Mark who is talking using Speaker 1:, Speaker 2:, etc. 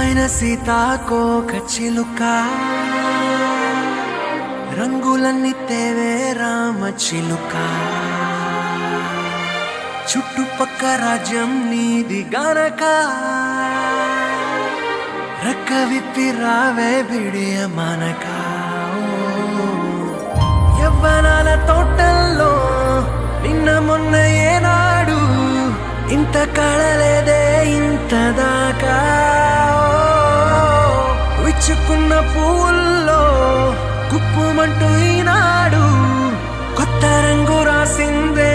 Speaker 1: ముద్దైన సీతాకోక చిలుక రంగులన్నీ తేవే రామ చిలుక చుట్టుపక్క రాజ్యం నీది గనక రక్క విప్పి రావే బిడియ మనక యవ్వనాల తోటల్లో నిన్న మొన్న ఏనాడు ఇంత కళలేదే ఇంత దాకా విచ్చుకున్న పువ్వుల్లో కుప్పుమంటూ ఈనాడు కొత్త రంగు రాసిందే